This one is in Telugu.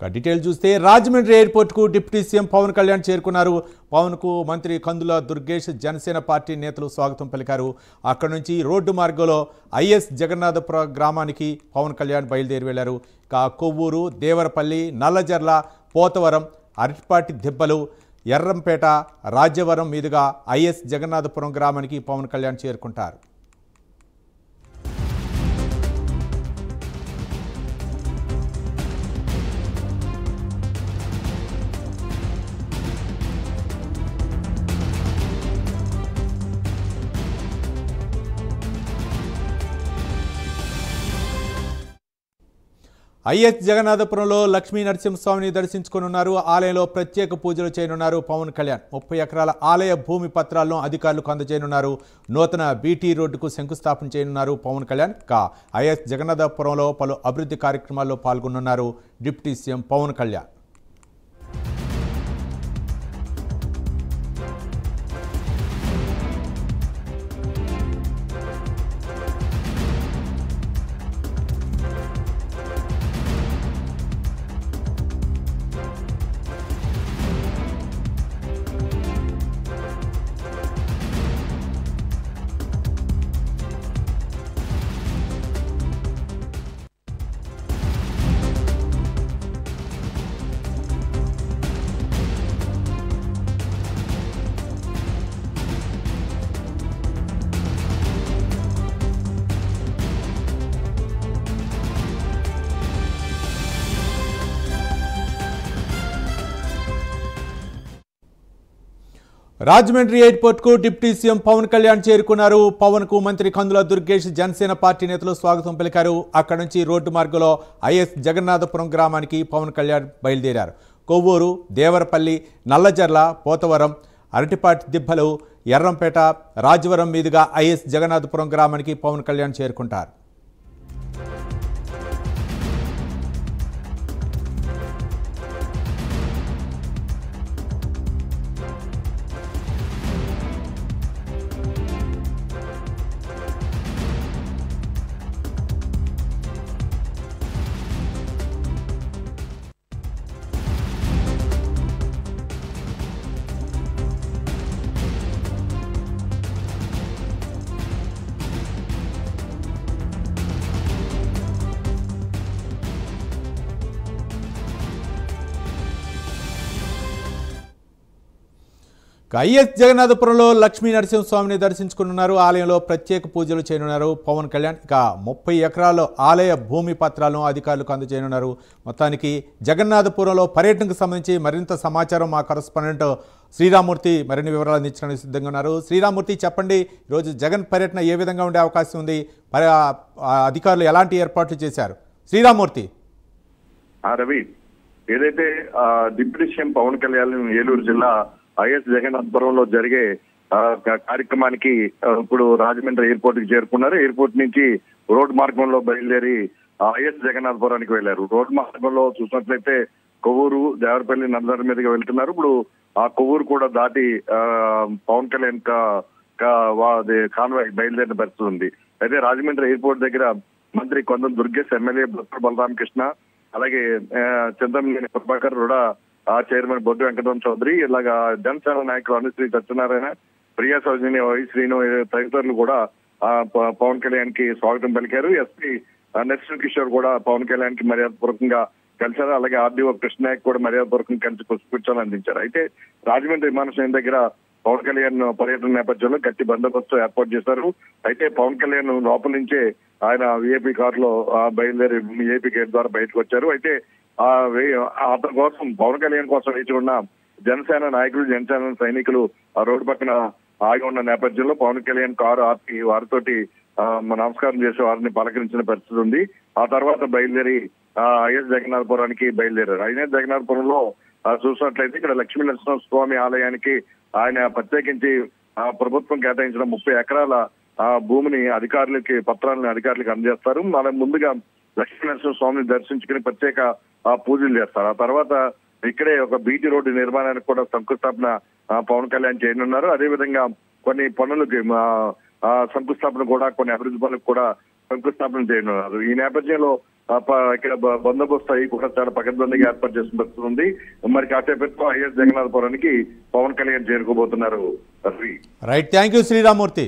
డీటెయిల్ చూస్తే రాజమండ్రి ఎయిర్పోర్ట్ కు డిప్యూటీ సీఎం పవన్ కళ్యాణ్ చేరుకున్నారు. పవన్ కు మంత్రి కందుల దుర్గేష్ జనసేన పార్టీ నేతలు స్వాగతం పలికారు. అక్కడి నుంచి రోడ్డు మార్గంలో ఐఎస్ జగన్నాథపురం గ్రామానికి పవన్ కళ్యాణ్ బయలుదేరి వెళ్లారు. కొవ్వూరు, దేవరపల్లి, నల్లజర్ల, పోతవరం, అరటిపాటి దిబ్బలు, ఎర్రంపేట, రాజ్యవరం మీదుగా ఐఎస్ జగన్నాథపురం గ్రామానికి పవన్ కళ్యాణ్ చేరుకుంటారు. ఐఎస్ జగన్నాథపురంలో లక్ష్మీ నరసింహస్వామిని దర్శించుకోనున్నారు. ఆలయంలో ప్రత్యేక పూజలు చేయనున్నారు పవన్ కళ్యాణ్. 30 ఎకరాల ఆలయ భూమి పత్రాలను అధికారులకు అందజేయనున్నారు. నూతన బీటీ రోడ్డుకు శంకుస్థాపన చేయనున్నారు పవన్ కళ్యాణ్. ఐఎస్ జగన్నాథపురంలో పలు అభివృద్ధి కార్యక్రమాల్లో పాల్గొనున్నారు deputy CM Pawan Kalyan. Rajahmundry airport కు డిప్యూటీ సీఎం పవన్ కళ్యాణ్ చేరుకున్నారు. పవన్ కు మంత్రి కందుల దుర్గేష్ జనసేన పార్టీ నేతలు స్వాగతం పలికారు. అక్కడి నుంచి రోడ్డు మార్గంలో ఐఎస్ జగన్నాథపురం గ్రామానికి పవన్ కళ్యాణ్ బయలుదేరారు. కొవ్వూరు, దేవరపల్లి, నల్లజర్ల, పోతవరం, అరటిపాటి దిబ్బలు, ఎర్రంపేట, రాజ్యవరం మీదుగా ఐఎస్ జగన్నాథపురం గ్రామానికి పవన్ కళ్యాణ్ చేరుకుంటారు. ఐఎస్ జగన్నాథపురంలో లక్ష్మీ నరసింహస్వామిని దర్శించుకున్నారు. ఆలయంలో ప్రత్యేక పూజలు చేయనున్నారు పవన్ కళ్యాణ్. 30 ఎకరాల ఆలయ భూమి పత్రాలను అధికారులకు అందజేయనున్నారు. మొత్తానికి జగన్నాథపురంలో పర్యటనకు సంబంధించి మరింత సమాచారం మా కరెస్పాండెంట్ శ్రీరామూర్తి మరిన్ని వివరాలు అందించడానికి సిద్ధంగా ఉన్నారు. శ్రీరామూర్తి, చెప్పండి, ఈరోజు జగన్ పర్యటన ఏ విధంగా ఉండే అవకాశం ఉంది? అధికారులు ఎలాంటి ఏర్పాట్లు చేశారు? శ్రీరామూర్తి. రవి, ఏదైతే డిప్యూటీ సీఎం పవన్ కళ్యాణ్ ఏలూరు జిల్లా ఐఎస్ జగన్నాథపురంలో జరిగే కార్యక్రమానికి ఇప్పుడు రాజమండ్రి ఎయిర్పోర్ట్ కి చేరుకున్నారు. ఎయిర్పోర్ట్ నుంచి రోడ్ మార్గంలో బయలుదేరి ఐఎస్ జగన్నాథపురానికి వెళ్లారు. రోడ్ మార్గంలో చూసినట్లయితే కొవ్వూరు, దేవరపల్లి, నల్లజర్ల మీదుగా వెళ్తున్నారు. ఇప్పుడు ఆ కొవ్వూరు కూడా దాటి పవన్ కళ్యాణ్ కాన్వాయ్ బయలుదేరిన పరిస్థితి ఉంది. అయితే రాజమండ్రి ఎయిర్పోర్ట్ దగ్గర మంత్రి కొందం దుర్గేష్, ఎమ్మెల్యే బలరామకృష్ణ, అలాగే చంద్రమనేని ప్రభాకర్, రుడా చైర్మన్ బొడ్డు వెంకటరామ చౌదరి, ఇలాగా జనసేన నాయకులు అనుశ్రీ సత్యనారాయణ, ప్రియా సౌజన్య, వై శ్రీను తదితరులు కూడా పవన్ కళ్యాణ్ కి స్వాగతం పలికారు. ఎస్పీ నరసింహ కిషోర్ కూడా పవన్ కళ్యాణ్ కి మర్యాదపూర్వకంగా కలిశారు. అలాగే ఆర్డీఓ కృష్ణనాయక్ కూడా మర్యాదపూర్వకంగా కలిసి పుష్పించాలని అందించారు. అయితే రాజమండ్రి విమానాశ్రయం దగ్గర పవన్ కళ్యాణ్ పర్యటన నేపథ్యంలో గట్టి బందోబస్తు ఏర్పాటు చేశారు. అయితే పవన్ కళ్యాణ్ లోపల నుంచే ఆయన విఐపీ కారులో బయలుదేరి విఐపీ గేట్ ద్వారా బయటకు వచ్చారు. అయితే అతని కోసం, పవన్ కళ్యాణ్ కోసం వేచి ఉన్న జనసేన నాయకులు, జనసేన సైనికులు ఆ రోడ్డు పక్కన ఆగి ఉన్న నేపథ్యంలో పవన్ కళ్యాణ్ కారు ఆపి వారితోటి నమస్కారం చేసి వారిని పలకరించిన పరిస్థితి ఉంది. ఆ తర్వాత బయలుదేరి ఐఎస్ జగన్నాథపురానికి బయలుదేరారు. ఐఎస్ జగన్నాథపురంలో చూసినట్లయితే ఇక్కడ లక్ష్మీ నరసింహస్వామి ఆలయానికి ఆయన ప్రత్యేకించి ప్రభుత్వం కేటాయించిన 30 ఎకరాల భూమిని పత్రాలను అధికారులకు అందజేస్తారు. మనం ముందుగా లక్ష్మీ నరసింహస్వామిని దర్శించుకుని ప్రత్యేక పూజలు చేస్తారు. ఆ తర్వాత ఇక్కడే ఒక బీటీ రోడ్డు నిర్మాణానికి కూడా శంకుస్థాపన పవన్ కళ్యాణ్ చేయనున్నారు. అదేవిధంగా కొన్ని పనులకి శంకుస్థాపన కూడా, కొన్ని అభివృద్ధి పనులకు కూడా శంకుస్థాపన చేయనున్నారు. ఈ నేపథ్యంలో ఇక్కడ బందోబస్తు అయ్యి కూడా చాలా పకడ్బందీగా ఏర్పాటు చేసిన పరిస్థితి ఉంది. మరి కాసేపట్లో ఐఎస్ జగన్నాథపురానికి పవన్ కళ్యాణ్ చేరుకోబోతున్నారు. Right, thank you Sriramurthy.